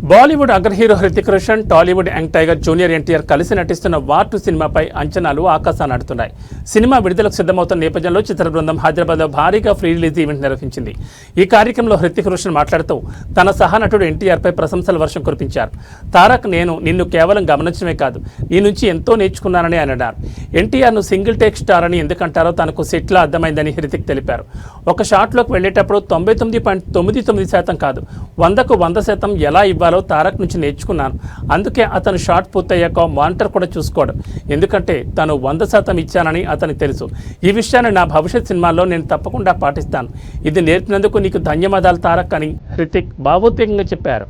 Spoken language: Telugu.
బాలీవుడ్ అగ్ర hero Hrithik Roshan, Tollywood young tiger junior NTR కలిసి నటిస్తున్న వార్ 2 సినిమాపై అంచనాలు ఆకాశాన్ని అంటున్నాయి. సినిమా విడుదలకు సిద్ధమవుతున్న నేపథ్యంలో చిత్ర బృందం హైదరాబాద్లో భారీగా ప్రీ రిలీజ్ ఈవెంట్ నిర్వహించింది. ఈ కార్యక్రమంలో హృతిక్ రోషన్ మాట్లాడుతూ తన సహనటుడు ఎన్టీఆర్పై ప్రశంసల వర్షం కురిపించారు. తారక్, నేను నిన్ను కేవలం గమనించడమే కాదు, నీ నుంచి ఎంతో నేర్చుకున్నానని ఆయన అన్నారు. ఎన్టీఆర్ను సింగిల్ టేక్ స్టార్ అని ఎందుకంటారో తనకు సెట్లా అర్థమైందని హృతిక్ తెలిపారు. ఒక షాట్లోకి వెళ్లేటప్పుడు 99.99% కాదు, 100కు 100% ఎలా ఇవ్వాలో తారక్ నుంచి నేర్చుకున్నాను. అందుకే అతను షాట్ పూర్తయ్యాక మానిటర్ కూడా చూసుకోవడం, ఎందుకంటే తను 100% ఇచ్చానని అతనికి తెలుసు. ఈ విషయాన్ని నా భవిష్యత్ సినిమాల్లో నేను తప్పకుండా పాటిస్తాను. ఇది నేర్పినందుకు నీకు ధన్యవాదాలు తారక్ అని హృతిక్ భావోద్వేగంగా చెప్పారు.